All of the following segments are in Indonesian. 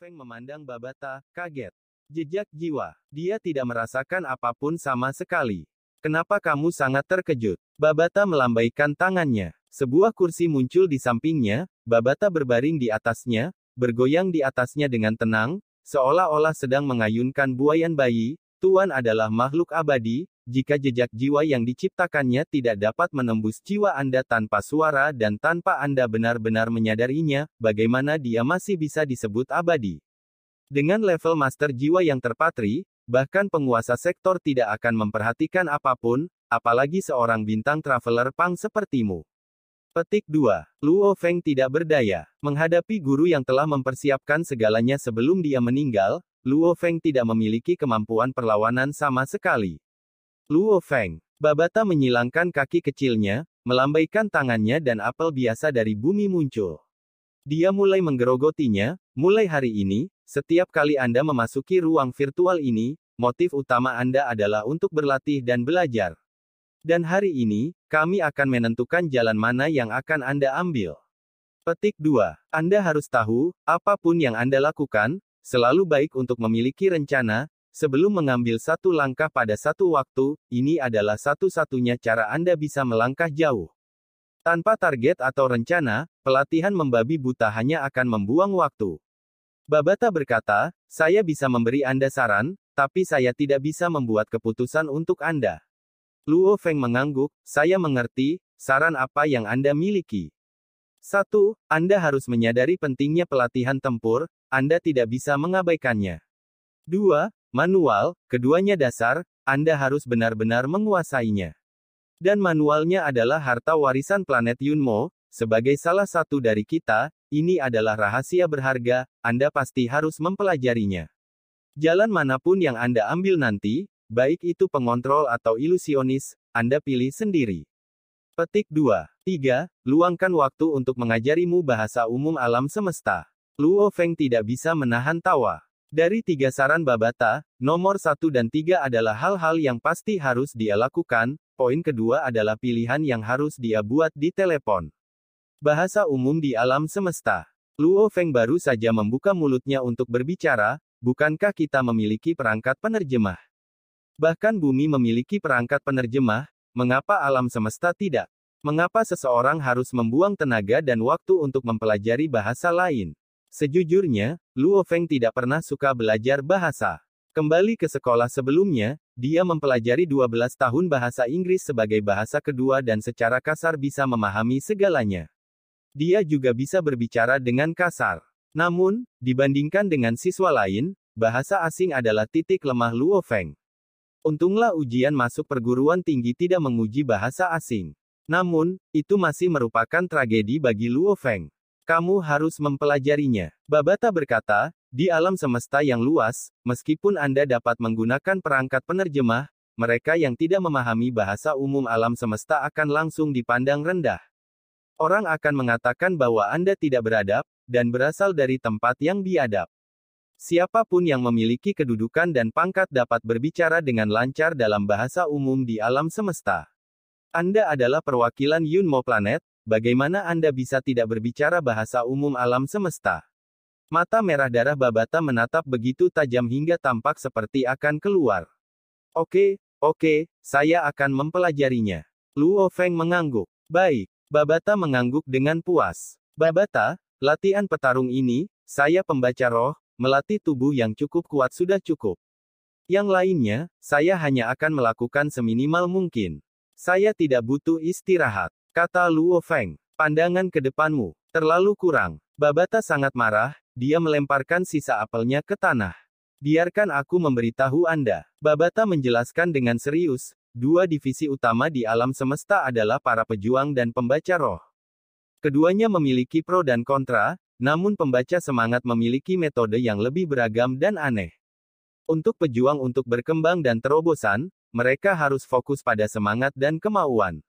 Feng memandang Babata, kaget. Jejak jiwa. Dia tidak merasakan apapun sama sekali. Kenapa kamu sangat terkejut? Babata melambaikan tangannya. Sebuah kursi muncul di sampingnya, Babata berbaring di atasnya, bergoyang di atasnya dengan tenang, seolah-olah sedang mengayunkan buayan bayi. Tuan adalah makhluk abadi, jika jejak jiwa yang diciptakannya tidak dapat menembus jiwa Anda tanpa suara dan tanpa Anda benar-benar menyadarinya, bagaimana dia masih bisa disebut abadi? Dengan level master jiwa yang terpatri, bahkan penguasa sektor tidak akan memperhatikan apapun, apalagi seorang bintang traveler Pang sepertimu. Petik 2. Luo Feng tidak berdaya. Menghadapi guru yang telah mempersiapkan segalanya sebelum dia meninggal, Luo Feng tidak memiliki kemampuan perlawanan sama sekali. Luo Feng. Babata menyilangkan kaki kecilnya, melambaikan tangannya dan apel biasa dari bumi muncul. Dia mulai menggerogotinya. Mulai hari ini, setiap kali Anda memasuki ruang virtual ini, motif utama Anda adalah untuk berlatih dan belajar. Dan hari ini, kami akan menentukan jalan mana yang akan Anda ambil. Petik 2. Anda harus tahu, apapun yang Anda lakukan, selalu baik untuk memiliki rencana, sebelum mengambil satu langkah pada satu waktu, ini adalah satu-satunya cara Anda bisa melangkah jauh. Tanpa target atau rencana, pelatihan membabi buta hanya akan membuang waktu. Babata berkata, saya bisa memberi Anda saran, tapi saya tidak bisa membuat keputusan untuk Anda. Luo Feng mengangguk, saya mengerti, saran apa yang Anda miliki? 1. Anda harus menyadari pentingnya pelatihan tempur, Anda tidak bisa mengabaikannya. 2. Manual, keduanya dasar, Anda harus benar-benar menguasainya. Dan manualnya adalah harta warisan planet Yunmo, sebagai salah satu dari kita, ini adalah rahasia berharga, Anda pasti harus mempelajarinya. Jalan manapun yang Anda ambil nanti, baik itu pengontrol atau ilusionis, Anda pilih sendiri. Petik 2. 3. Luangkan waktu untuk mengajarimu bahasa umum alam semesta. Luo Feng tidak bisa menahan tawa. Dari 3 saran Babata, nomor 1 dan 3 adalah hal-hal yang pasti harus dia lakukan, poin kedua adalah pilihan yang harus dia buat di telepon. Bahasa umum di alam semesta. Luo Feng baru saja membuka mulutnya untuk berbicara, bukankah kita memiliki perangkat penerjemah? Bahkan bumi memiliki perangkat penerjemah, mengapa alam semesta tidak? Mengapa seseorang harus membuang tenaga dan waktu untuk mempelajari bahasa lain? Sejujurnya, Luo Feng tidak pernah suka belajar bahasa. Kembali ke sekolah sebelumnya, dia mempelajari 12 tahun bahasa Inggris sebagai bahasa kedua dan secara kasar bisa memahami segalanya. Dia juga bisa berbicara dengan kasar. Namun, dibandingkan dengan siswa lain, bahasa asing adalah titik lemah Luo Feng. Untunglah ujian masuk perguruan tinggi tidak menguji bahasa asing. Namun, itu masih merupakan tragedi bagi Luo Feng. Kamu harus mempelajarinya. Babata berkata, di alam semesta yang luas, meskipun Anda dapat menggunakan perangkat penerjemah, mereka yang tidak memahami bahasa umum alam semesta akan langsung dipandang rendah. Orang akan mengatakan bahwa Anda tidak beradab, dan berasal dari tempat yang biadab. Siapapun yang memiliki kedudukan dan pangkat dapat berbicara dengan lancar dalam bahasa umum di alam semesta. Anda adalah perwakilan Yunmo Planet, bagaimana Anda bisa tidak berbicara bahasa umum alam semesta? Mata merah darah Babata menatap begitu tajam hingga tampak seperti akan keluar. Oke, saya akan mempelajarinya. Luo Feng mengangguk. Baik, Babata mengangguk dengan puas. Babata, latihan petarung ini, saya pembaca roh, melatih tubuh yang cukup kuat sudah cukup. Yang lainnya, saya hanya akan melakukan seminimal mungkin. Saya tidak butuh istirahat, kata Luo Feng. Pandangan ke depanmu, terlalu kurang. Babata sangat marah, dia melemparkan sisa apelnya ke tanah. Biarkan aku memberitahu Anda. Babata menjelaskan dengan serius, 2 divisi utama di alam semesta adalah para pejuang dan pembaca roh. Keduanya memiliki pro dan kontra, namun pembaca semangat memiliki metode yang lebih beragam dan aneh. Untuk pejuang untuk berkembang dan terobosan, mereka harus fokus pada semangat dan kemauan.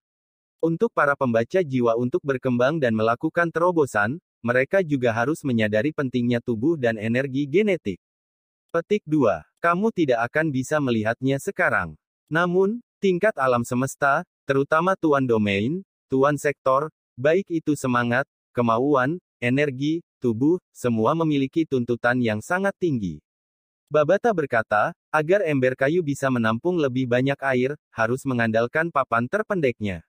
Untuk para pembaca jiwa untuk berkembang dan melakukan terobosan, mereka juga harus menyadari pentingnya tubuh dan energi genetik. Petik 2. Kamu tidak akan bisa melihatnya sekarang. Namun, tingkat alam semesta, terutama Tuan Domain, Tuan Sektor, baik itu semangat, kemauan, energi, tubuh, semua memiliki tuntutan yang sangat tinggi. Babata berkata, agar ember kayu bisa menampung lebih banyak air, harus mengandalkan papan terpendeknya.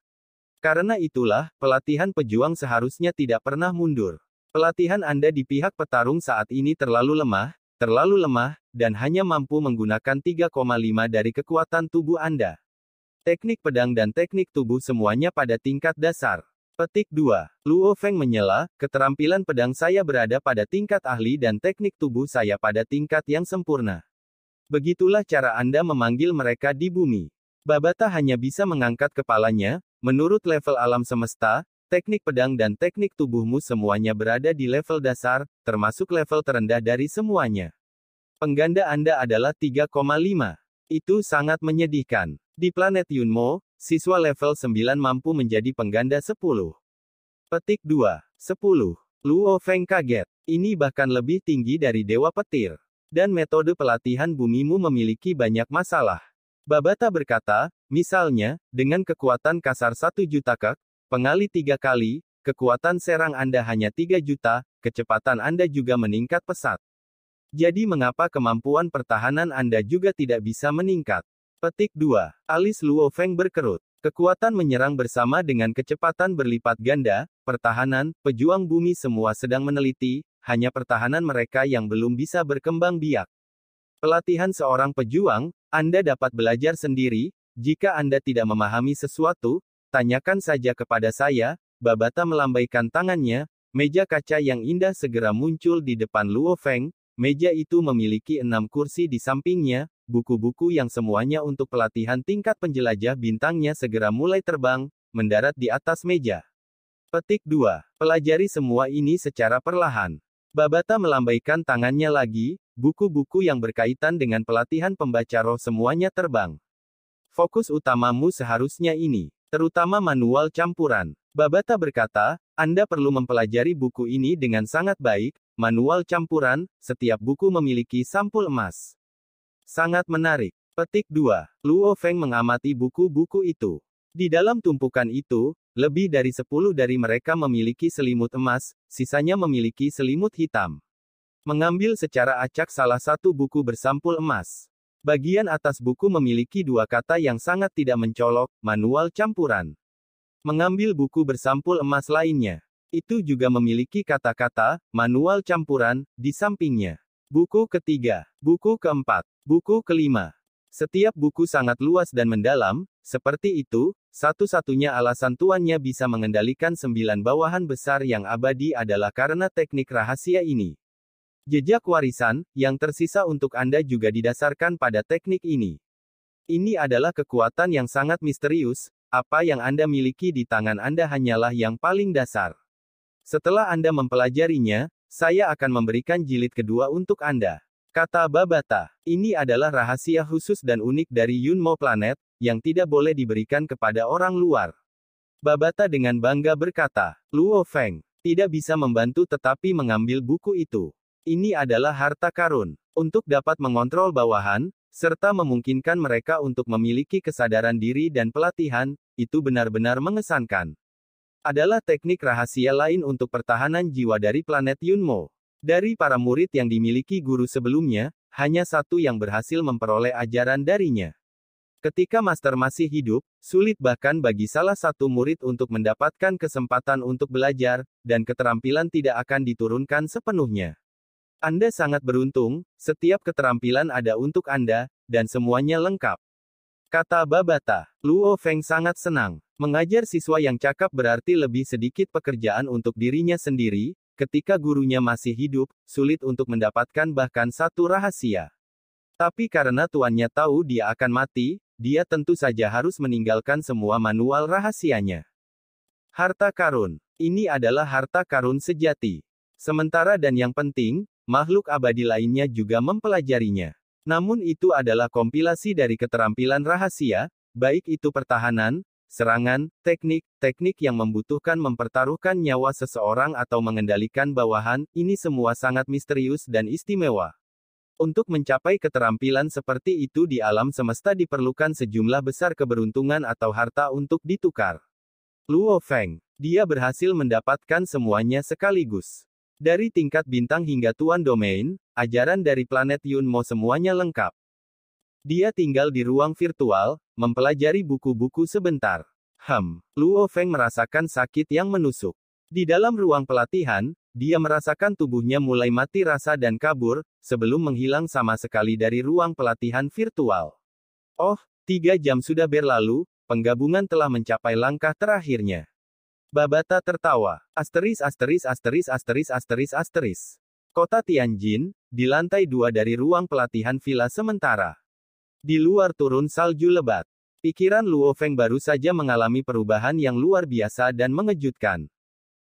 Karena itulah, pelatihan pejuang seharusnya tidak pernah mundur. Pelatihan Anda di pihak petarung saat ini terlalu lemah, dan hanya mampu menggunakan 3,5 dari kekuatan tubuh Anda. Teknik pedang dan teknik tubuh semuanya pada tingkat dasar. Petik 2. Luo Feng menyela, keterampilan pedang saya berada pada tingkat ahli dan teknik tubuh saya pada tingkat yang sempurna. Begitulah cara Anda memanggil mereka di bumi. Babata hanya bisa mengangkat kepalanya, menurut level alam semesta, teknik pedang dan teknik tubuhmu semuanya berada di level dasar, termasuk level terendah dari semuanya. Pengganda Anda adalah 3,5. Itu sangat menyedihkan. Di planet Yunmo, siswa level 9 mampu menjadi pengganda 10. Petik 2. 10. Luo Feng kaget. Ini bahkan lebih tinggi dari Dewa Petir. Dan metode pelatihan bumimu memiliki banyak masalah. Babata berkata, misalnya, dengan kekuatan kasar 1 juta kek, pengali 3 kali, kekuatan serang Anda hanya 3 juta, kecepatan Anda juga meningkat pesat. Jadi mengapa kemampuan pertahanan Anda juga tidak bisa meningkat? Petik 2. Alis Luo Feng berkerut. Kekuatan menyerang bersama dengan kecepatan berlipat ganda, pertahanan, pejuang bumi semua sedang meneliti, hanya pertahanan mereka yang belum bisa berkembang biak. Pelatihan seorang pejuang, Anda dapat belajar sendiri, jika Anda tidak memahami sesuatu, tanyakan saja kepada saya. Babata melambaikan tangannya, meja kaca yang indah segera muncul di depan Luo Feng, meja itu memiliki 6 kursi di sampingnya, buku-buku yang semuanya untuk pelatihan tingkat penjelajah bintangnya segera mulai terbang, mendarat di atas meja. Petik 2. Pelajari semua ini secara perlahan. Babata melambaikan tangannya lagi, buku-buku yang berkaitan dengan pelatihan pembaca roh semuanya terbang. Fokus utamamu seharusnya ini, terutama manual campuran. Babata berkata, Anda perlu mempelajari buku ini dengan sangat baik, manual campuran, setiap buku memiliki sampul emas. Sangat menarik. Petik 2. Luo Feng mengamati buku-buku itu. Di dalam tumpukan itu, lebih dari 10 dari mereka memiliki selimut emas, sisanya memiliki selimut hitam. Mengambil secara acak salah satu buku bersampul emas. Bagian atas buku memiliki 2 kata yang sangat tidak mencolok, manual campuran. Mengambil buku bersampul emas lainnya. Itu juga memiliki kata-kata, manual campuran, di sampingnya. Buku ketiga, buku keempat, buku kelima. Setiap buku sangat luas dan mendalam, seperti itu, satu-satunya alasan tuannya bisa mengendalikan 9 bawahan besar yang abadi adalah karena teknik rahasia ini. Jejak warisan, yang tersisa untuk Anda juga didasarkan pada teknik ini. Ini adalah kekuatan yang sangat misterius, apa yang Anda miliki di tangan Anda hanyalah yang paling dasar. Setelah Anda mempelajarinya, saya akan memberikan jilid kedua untuk Anda. Kata Babata, ini adalah rahasia khusus dan unik dari Yunmo Planet, yang tidak boleh diberikan kepada orang luar. Babata dengan bangga berkata, Luo Feng tidak bisa membantu tetapi mengambil buku itu. Ini adalah harta karun. Untuk dapat mengontrol bawahan, serta memungkinkan mereka untuk memiliki kesadaran diri dan pelatihan, itu benar-benar mengesankan. Adalah teknik rahasia lain untuk pertahanan jiwa dari planet Yunmo. Dari para murid yang dimiliki guru sebelumnya, hanya satu yang berhasil memperoleh ajaran darinya. Ketika Master masih hidup, sulit bahkan bagi salah satu murid untuk mendapatkan kesempatan untuk belajar, dan keterampilan tidak akan diturunkan sepenuhnya. Anda sangat beruntung, setiap keterampilan ada untuk Anda, dan semuanya lengkap. Kata Babata, Luo Feng sangat senang. Mengajar siswa yang cakap berarti lebih sedikit pekerjaan untuk dirinya sendiri, ketika gurunya masih hidup, sulit untuk mendapatkan bahkan satu rahasia. Tapi karena tuannya tahu dia akan mati, dia tentu saja harus meninggalkan semua manual rahasianya. Harta karun. Ini adalah harta karun sejati. Sementara dan yang penting, makhluk abadi lainnya juga mempelajarinya. Namun itu adalah kompilasi dari keterampilan rahasia, baik itu pertahanan, serangan, teknik yang membutuhkan mempertaruhkan nyawa seseorang atau mengendalikan bawahan, ini semua sangat misterius dan istimewa. Untuk mencapai keterampilan seperti itu di alam semesta diperlukan sejumlah besar keberuntungan atau harta untuk ditukar. Luo Feng, dia berhasil mendapatkan semuanya sekaligus. Dari tingkat bintang hingga tuan domain, ajaran dari planet Yunmo semuanya lengkap. Dia tinggal di ruang virtual, mempelajari buku-buku sebentar. Luo Feng merasakan sakit yang menusuk. Di dalam ruang pelatihan, dia merasakan tubuhnya mulai mati rasa dan kabur, sebelum menghilang sama sekali dari ruang pelatihan virtual. Oh, 3 jam sudah berlalu, penggabungan telah mencapai langkah terakhirnya. Babata tertawa. Kota Tianjin, di lantai 2 dari ruang pelatihan villa sementara. Di luar turun salju lebat. Pikiran Luo Feng baru saja mengalami perubahan yang luar biasa dan mengejutkan.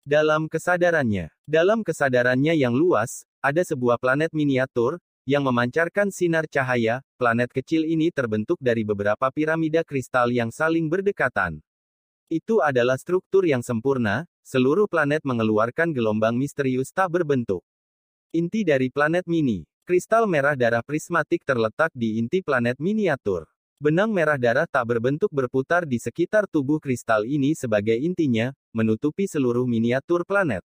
Dalam kesadarannya yang luas, ada sebuah planet miniatur, yang memancarkan sinar cahaya. Planet kecil ini terbentuk dari beberapa piramida kristal yang saling berdekatan. Itu adalah struktur yang sempurna, seluruh planet mengeluarkan gelombang misterius tak berbentuk. Inti dari planet mini. Kristal merah darah prismatik terletak di inti planet miniatur. Benang merah darah tak berbentuk berputar di sekitar tubuh kristal ini sebagai intinya, menutupi seluruh miniatur planet.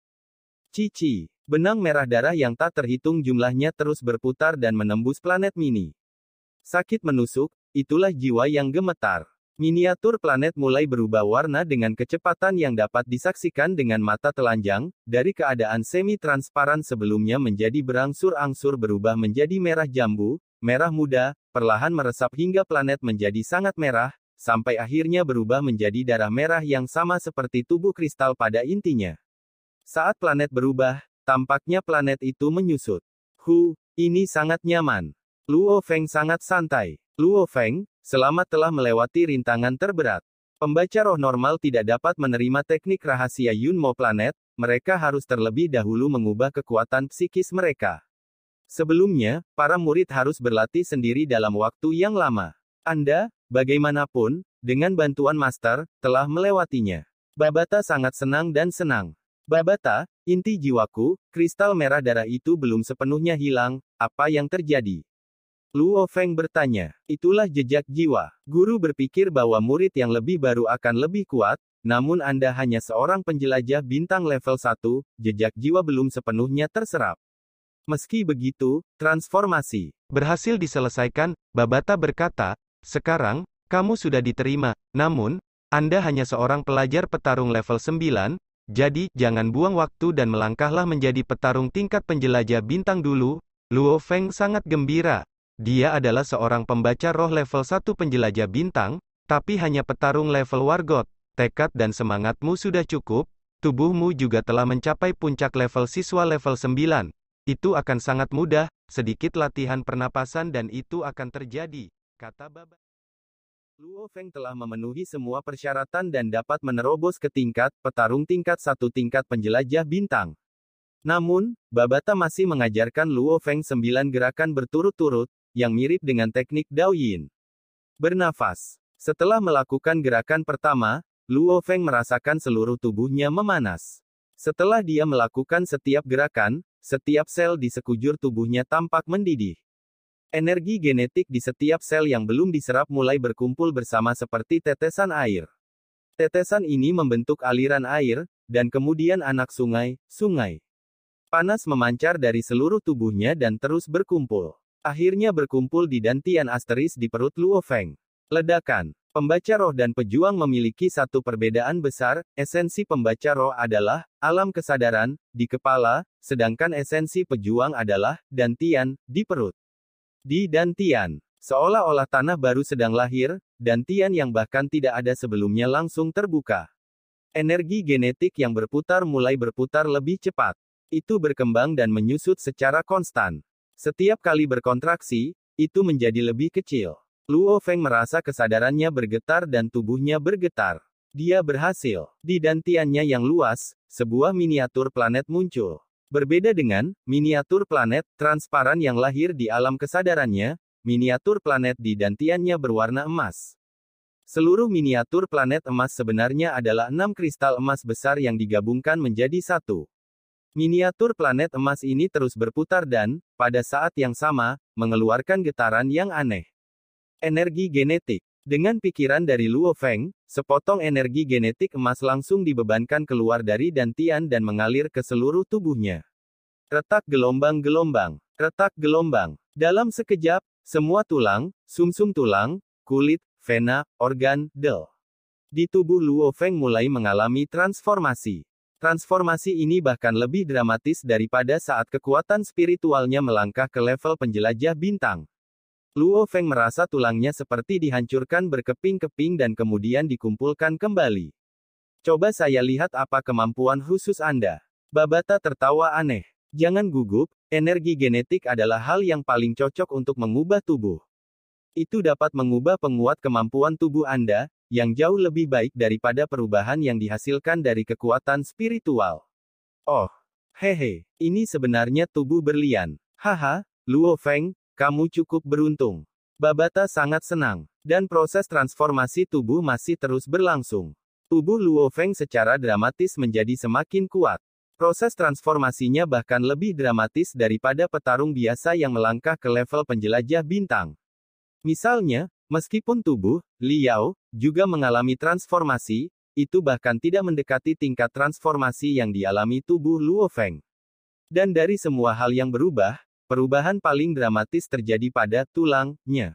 Cici. Benang merah darah yang tak terhitung jumlahnya terus berputar dan menembus planet mini. Sakit menusuk, itulah jiwa yang gemetar. Miniatur planet mulai berubah warna dengan kecepatan yang dapat disaksikan dengan mata telanjang, dari keadaan semi-transparan sebelumnya menjadi berangsur-angsur berubah menjadi merah jambu, merah muda, perlahan meresap hingga planet menjadi sangat merah, sampai akhirnya berubah menjadi darah merah yang sama seperti tubuh kristal pada intinya. Saat planet berubah, tampaknya planet itu menyusut. Ini sangat nyaman. Luo Feng sangat santai. Luo Feng, selamat telah melewati rintangan terberat. Pembaca roh normal tidak dapat menerima teknik rahasia Yunmo planet, mereka harus terlebih dahulu mengubah kekuatan psikis mereka. Sebelumnya, para murid harus berlatih sendiri dalam waktu yang lama. Anda, bagaimanapun, dengan bantuan master, telah melewatinya. Babata sangat senang dan senang. Babata, inti jiwaku, kristal merah darah itu belum sepenuhnya hilang, apa yang terjadi? Luo Feng bertanya. Itulah jejak jiwa. Guru berpikir bahwa murid yang lebih baru akan lebih kuat, namun Anda hanya seorang penjelajah bintang level 1, jejak jiwa belum sepenuhnya terserap. Meski begitu, transformasi berhasil diselesaikan, Babata berkata, sekarang, kamu sudah diterima, namun, Anda hanya seorang pelajar petarung level 9, jadi, jangan buang waktu dan melangkahlah menjadi petarung tingkat penjelajah bintang dulu. Luo Feng sangat gembira. Dia adalah seorang pembaca roh level 1 penjelajah bintang, tapi hanya petarung level wargot. Tekad dan semangatmu sudah cukup, tubuhmu juga telah mencapai puncak level siswa level 9. Itu akan sangat mudah, sedikit latihan pernapasan dan itu akan terjadi, kata Baba. Luo Feng telah memenuhi semua persyaratan dan dapat menerobos ke tingkat petarung tingkat 1 tingkat penjelajah bintang. Namun, Babata masih mengajarkan Luo Feng 9 gerakan berturut-turut, yang mirip dengan teknik Daoyin. Bernafas. Setelah melakukan gerakan pertama, Luo Feng merasakan seluruh tubuhnya memanas. Setelah dia melakukan setiap gerakan, setiap sel di sekujur tubuhnya tampak mendidih. Energi genetik di setiap sel yang belum diserap mulai berkumpul bersama seperti tetesan air. Tetesan ini membentuk aliran air, dan kemudian anak sungai. Panas memancar dari seluruh tubuhnya dan terus berkumpul. Akhirnya berkumpul di dantian asteris di perut Luo Feng. Ledakan. Pembaca roh dan pejuang memiliki satu perbedaan besar, esensi pembaca roh adalah, alam kesadaran, di kepala, sedangkan esensi pejuang adalah, dantian, di perut. Di dantian, seolah-olah tanah baru sedang lahir, dantian yang bahkan tidak ada sebelumnya langsung terbuka. Energi genetik yang berputar mulai berputar lebih cepat. Itu berkembang dan menyusut secara konstan. Setiap kali berkontraksi, itu menjadi lebih kecil. Luo Feng merasa kesadarannya bergetar dan tubuhnya bergetar. Dia berhasil. Di dantiannya yang luas, sebuah miniatur planet muncul. Berbeda dengan miniatur planet transparan yang lahir di alam kesadarannya, miniatur planet di dantiannya berwarna emas. Seluruh miniatur planet emas sebenarnya adalah 6 kristal emas besar yang digabungkan menjadi satu. Miniatur planet emas ini terus berputar dan, pada saat yang sama, mengeluarkan getaran yang aneh. Energi genetik. Dengan pikiran dari Luo Feng, sepotong energi genetik emas langsung dibebankan keluar dari dantian dan mengalir ke seluruh tubuhnya. Retak gelombang-gelombang. Retak gelombang. Dalam sekejap, semua tulang, sumsum tulang, kulit, vena, organ, di tubuh Luo Feng mulai mengalami transformasi. Transformasi ini bahkan lebih dramatis daripada saat kekuatan spiritualnya melangkah ke level penjelajah bintang. Luo Feng merasa tulangnya seperti dihancurkan berkeping-keping dan kemudian dikumpulkan kembali. Coba saya lihat apa kemampuan khusus Anda. Babata tertawa aneh. Jangan gugup, energi genetik adalah hal yang paling cocok untuk mengubah tubuh. Itu dapat mengubah penguat kemampuan tubuh Anda, yang jauh lebih baik daripada perubahan yang dihasilkan dari kekuatan spiritual. Oh, hehe, ini sebenarnya tubuh berlian. Haha, Luo Feng, kamu cukup beruntung. Babata sangat senang, dan proses transformasi tubuh masih terus berlangsung. Tubuh Luo Feng secara dramatis menjadi semakin kuat. Proses transformasinya bahkan lebih dramatis daripada petarung biasa yang melangkah ke level penjelajah bintang. Misalnya, meskipun tubuh Liao juga mengalami transformasi, itu bahkan tidak mendekati tingkat transformasi yang dialami tubuh Luo Feng. Dan dari semua hal yang berubah, perubahan paling dramatis terjadi pada tulangnya.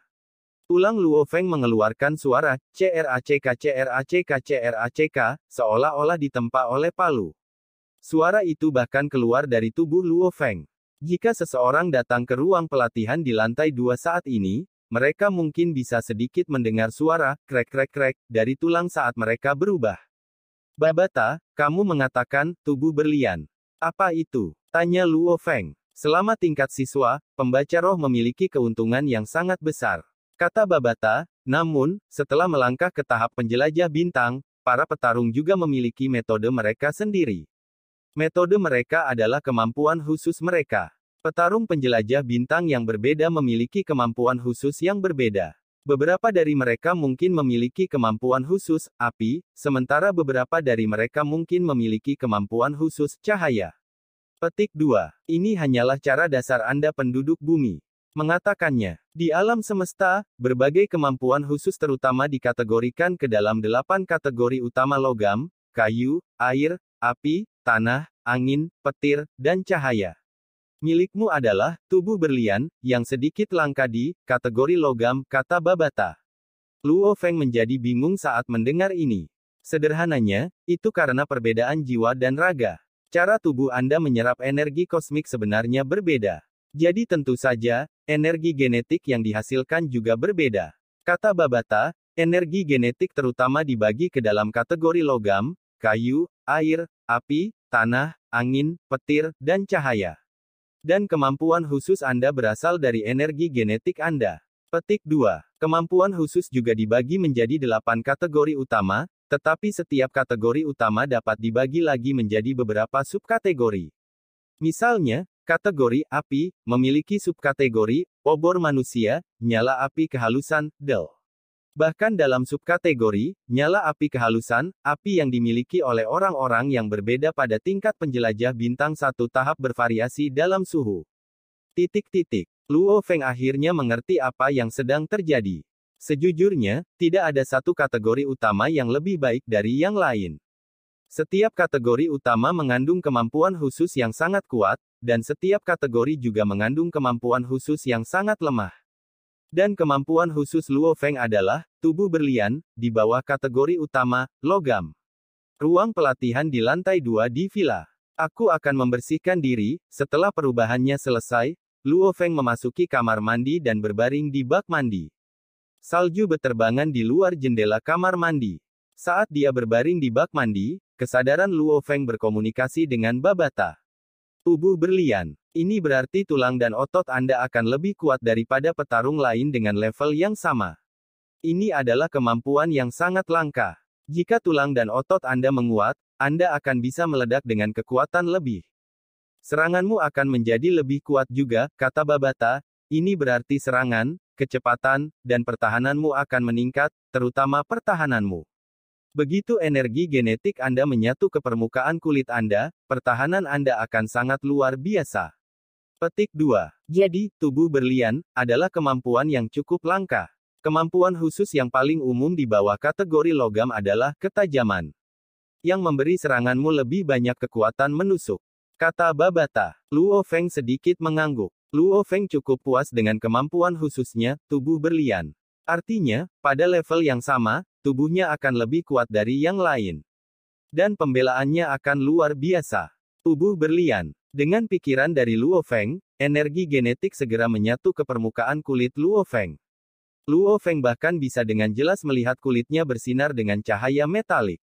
Tulang Luo Feng mengeluarkan suara CRACK, seolah-olah ditempa oleh palu. Suara itu bahkan keluar dari tubuh Luo Feng. Jika seseorang datang ke ruang pelatihan di lantai 2 saat ini, mereka mungkin bisa sedikit mendengar suara krek-krek-krek dari tulang saat mereka berubah. Babata, kamu mengatakan tubuh berlian. Apa itu? Tanya Luo Feng. Selama tingkat siswa, pembaca roh memiliki keuntungan yang sangat besar. Kata Babata, namun, setelah melangkah ke tahap penjelajah bintang, para petarung juga memiliki metode mereka sendiri. Metode mereka adalah kemampuan khusus mereka. Petarung penjelajah bintang yang berbeda memiliki kemampuan khusus yang berbeda. Beberapa dari mereka mungkin memiliki kemampuan khusus api, sementara beberapa dari mereka mungkin memiliki kemampuan khusus cahaya. Petik 2. Ini hanyalah cara dasar Anda penduduk bumi. Mengatakannya, di alam semesta, berbagai kemampuan khusus terutama dikategorikan ke dalam 8 kategori utama logam, kayu, air, api, tanah, angin, petir, dan cahaya. Milikmu adalah tubuh berlian, yang sedikit langka di kategori logam, kata Babata. Luo Feng menjadi bingung saat mendengar ini. Sederhananya, itu karena perbedaan jiwa dan raga. Cara tubuh Anda menyerap energi kosmik sebenarnya berbeda. Jadi tentu saja, energi genetik yang dihasilkan juga berbeda. Kata Babata, energi genetik terutama dibagi ke dalam kategori logam, kayu, air, api, tanah, angin, petir, dan cahaya. Dan kemampuan khusus Anda berasal dari energi genetik Anda. Petik 2. Kemampuan khusus juga dibagi menjadi 8 kategori utama, tetapi setiap kategori utama dapat dibagi lagi menjadi beberapa subkategori. Misalnya, kategori api memiliki subkategori obor manusia, nyala api kehalusan, Bahkan dalam subkategori nyala api kehalusan, api yang dimiliki oleh orang-orang yang berbeda pada tingkat penjelajah bintang 1 tahap bervariasi dalam suhu. Luo Feng akhirnya mengerti apa yang sedang terjadi. Sejujurnya, tidak ada satu kategori utama yang lebih baik dari yang lain. Setiap kategori utama mengandung kemampuan khusus yang sangat kuat, dan setiap kategori juga mengandung kemampuan khusus yang sangat lemah. Dan kemampuan khusus Luo Feng adalah tubuh berlian, di bawah kategori utama, logam. Ruang pelatihan di lantai 2 di villa. Aku akan membersihkan diri. Setelah perubahannya selesai, Luo Feng memasuki kamar mandi dan berbaring di bak mandi. Salju berterbangan di luar jendela kamar mandi. Saat dia berbaring di bak mandi, kesadaran Luo Feng berkomunikasi dengan Babata. Tubuh berlian. Ini berarti tulang dan otot Anda akan lebih kuat daripada petarung lain dengan level yang sama. Ini adalah kemampuan yang sangat langka. Jika tulang dan otot Anda menguat, Anda akan bisa meledak dengan kekuatan lebih. Seranganmu akan menjadi lebih kuat juga, kata Babata. Ini berarti serangan, kecepatan, dan pertahananmu akan meningkat, terutama pertahananmu. Begitu energi genetik Anda menyatu ke permukaan kulit Anda, pertahanan Anda akan sangat luar biasa. Petik 2. Jadi, tubuh berlian adalah kemampuan yang cukup langka. Kemampuan khusus yang paling umum di bawah kategori logam adalah ketajaman, yang memberi seranganmu lebih banyak kekuatan menusuk. kata Babata. Luo Feng sedikit mengangguk. Luo Feng cukup puas dengan kemampuan khususnya, tubuh berlian. Artinya, pada level yang sama, tubuhnya akan lebih kuat dari yang lain. Dan pembelaannya akan luar biasa. Tubuh berlian. Dengan pikiran dari Luo Feng, energi genetik segera menyatu ke permukaan kulit Luo Feng. Luo Feng bahkan bisa dengan jelas melihat kulitnya bersinar dengan cahaya metalik.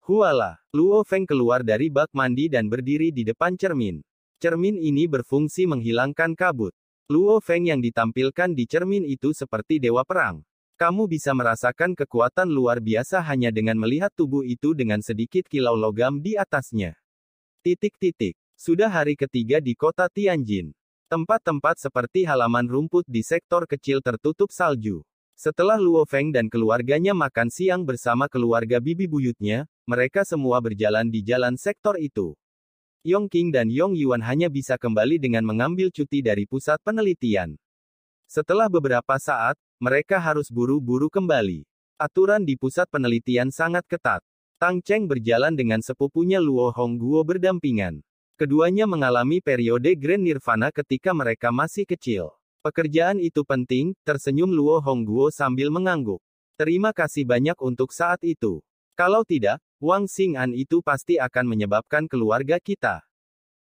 Huala, Luo Feng keluar dari bak mandi dan berdiri di depan cermin. Cermin ini berfungsi menghilangkan kabut. Luo Feng yang ditampilkan di cermin itu seperti dewa perang. Kamu bisa merasakan kekuatan luar biasa hanya dengan melihat tubuh itu dengan sedikit kilau logam di atasnya. Sudah hari ketiga di kota Tianjin. Tempat-tempat seperti halaman rumput di sektor kecil tertutup salju. Setelah Luo Feng dan keluarganya makan siang bersama keluarga bibi buyutnya, mereka semua berjalan di jalan sektor itu. Yongqing dan Yong Yuan hanya bisa kembali dengan mengambil cuti dari pusat penelitian. Setelah beberapa saat, mereka harus buru-buru kembali. Aturan di pusat penelitian sangat ketat. Tang Cheng berjalan dengan sepupunya Luo Hongguo berdampingan. Keduanya mengalami periode Grand Nirvana ketika mereka masih kecil. Pekerjaan itu penting, tersenyum Luo Hongguo sambil mengangguk. Terima kasih banyak untuk saat itu. Kalau tidak, Wang Xing'an itu pasti akan menyebabkan keluarga kita.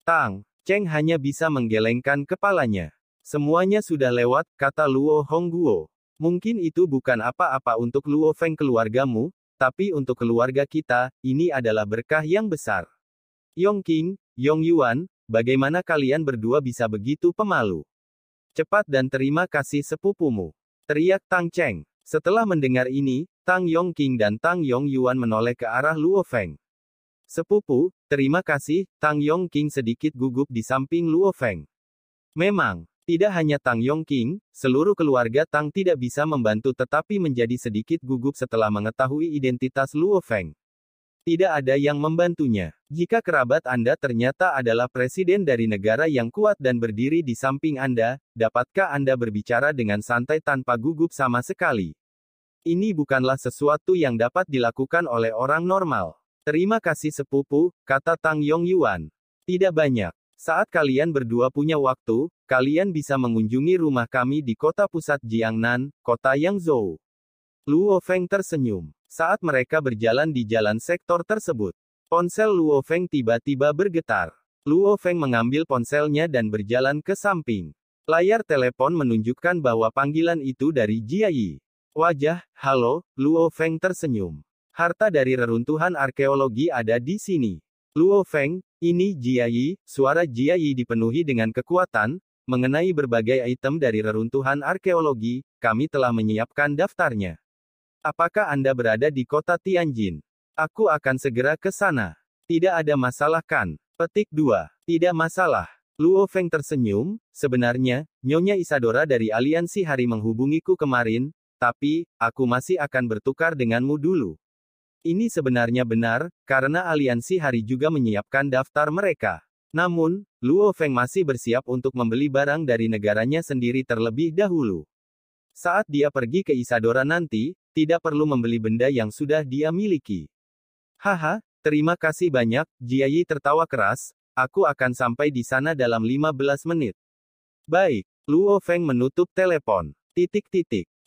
Tang Cheng hanya bisa menggelengkan kepalanya. Semuanya sudah lewat, kata Luo Hongguo. Mungkin itu bukan apa-apa untuk Luo Feng keluargamu, tapi untuk keluarga kita, ini adalah berkah yang besar. Yongqing, Yong Yuan, bagaimana kalian berdua bisa begitu pemalu? Cepat dan terima kasih sepupumu, teriak Tang Cheng. Setelah mendengar ini, Tang Yongqing dan Tang Yong Yuan menoleh ke arah Luo Feng. Sepupu, terima kasih, Tang Yongqing sedikit gugup di samping Luo Feng. Memang, tidak hanya Tang Yongqing, seluruh keluarga Tang tidak bisa membantu tetapi menjadi sedikit gugup setelah mengetahui identitas Luo Feng. Tidak ada yang membantunya. Jika kerabat Anda ternyata adalah presiden dari negara yang kuat dan berdiri di samping Anda, dapatkah Anda berbicara dengan santai tanpa gugup sama sekali? Ini bukanlah sesuatu yang dapat dilakukan oleh orang normal. Terima kasih sepupu, kata Tang Yong Yuan. Tidak banyak. Saat kalian berdua punya waktu, kalian bisa mengunjungi rumah kami di kota pusat Jiangnan, kota Yangzhou. Luo Feng tersenyum. Saat mereka berjalan di jalan sektor tersebut, ponsel Luo Feng tiba-tiba bergetar. Luo Feng mengambil ponselnya dan berjalan ke samping. Layar telepon menunjukkan bahwa panggilan itu dari Jia Yi. Wajah, halo, Luo Feng tersenyum. Harta dari reruntuhan arkeologi ada di sini. Luo Feng, ini Jia Yi, suara Jia Yi dipenuhi dengan kekuatan, mengenai berbagai item dari reruntuhan arkeologi, kami telah menyiapkan daftarnya. Apakah Anda berada di kota Tianjin? Aku akan segera ke sana. Tidak ada masalah kan? Petik 2. Tidak masalah. Luo Feng tersenyum, sebenarnya, Nyonya Isadora dari Aliansi Hari menghubungiku kemarin, tapi, aku masih akan bertukar denganmu dulu. Ini sebenarnya benar, karena Aliansi Hari juga menyiapkan daftar mereka. Namun, Luo Feng masih bersiap untuk membeli barang dari negaranya sendiri terlebih dahulu. Saat dia pergi ke Isadora nanti, tidak perlu membeli benda yang sudah dia miliki. Haha, terima kasih banyak, Jia Yi tertawa keras, aku akan sampai di sana dalam 15 menit. Baik, Luo Feng menutup telepon.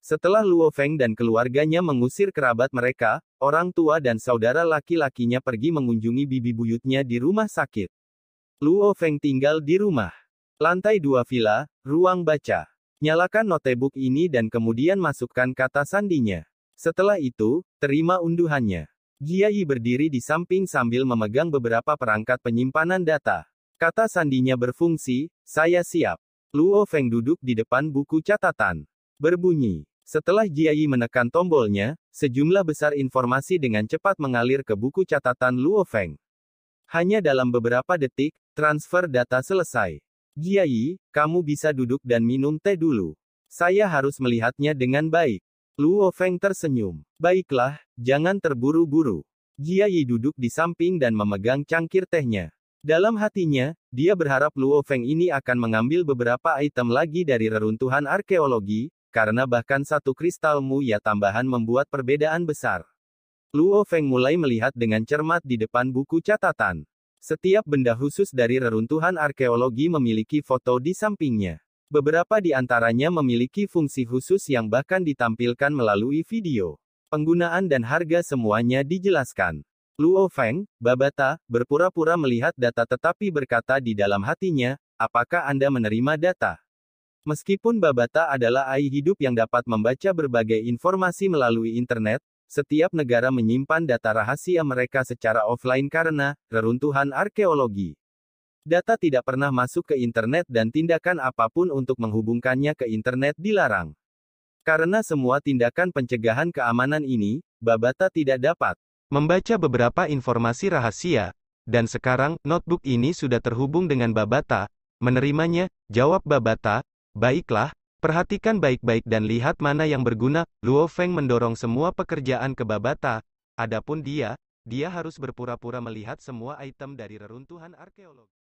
Setelah Luo Feng dan keluarganya mengusir kerabat mereka, orang tua dan saudara laki-lakinya pergi mengunjungi bibi buyutnya di rumah sakit. Luo Feng tinggal di rumah. Lantai 2 villa, ruang baca. Nyalakan notebook ini dan kemudian masukkan kata sandinya. Setelah itu, terima unduhannya. Jia Yi berdiri di samping sambil memegang beberapa perangkat penyimpanan data. Kata sandinya berfungsi, saya siap. Luo Feng duduk di depan buku catatan. Berbunyi. Setelah Jia Yi menekan tombolnya, sejumlah besar informasi dengan cepat mengalir ke buku catatan Luo Feng. Hanya dalam beberapa detik, transfer data selesai. Jia Yi, kamu bisa duduk dan minum teh dulu. Saya harus melihatnya dengan baik. Luo Feng tersenyum. Baiklah, jangan terburu-buru. Jia Yi duduk di samping dan memegang cangkir tehnya. Dalam hatinya, dia berharap Luo Feng ini akan mengambil beberapa item lagi dari reruntuhan arkeologi, karena bahkan satu kristal muya tambahan membuat perbedaan besar. Luo Feng mulai melihat dengan cermat di depan buku catatan. Setiap benda khusus dari reruntuhan arkeologi memiliki foto di sampingnya. Beberapa di antaranya memiliki fungsi khusus yang bahkan ditampilkan melalui video. Penggunaan dan harga semuanya dijelaskan. Luo Feng, Babata, berpura-pura melihat data tetapi berkata di dalam hatinya, apakah Anda menerima data? Meskipun Babata adalah AI hidup yang dapat membaca berbagai informasi melalui internet, setiap negara menyimpan data rahasia mereka secara offline karena reruntuhan arkeologi. Data tidak pernah masuk ke internet dan tindakan apapun untuk menghubungkannya ke internet dilarang. Karena semua tindakan pencegahan keamanan ini, Babata tidak dapat membaca beberapa informasi rahasia. Dan sekarang, notebook ini sudah terhubung dengan Babata. Menerimanya, jawab Babata, baiklah, perhatikan baik-baik dan lihat mana yang berguna. Luo Feng mendorong semua pekerjaan ke Babata. Adapun dia harus berpura-pura melihat semua item dari reruntuhan arkeologi.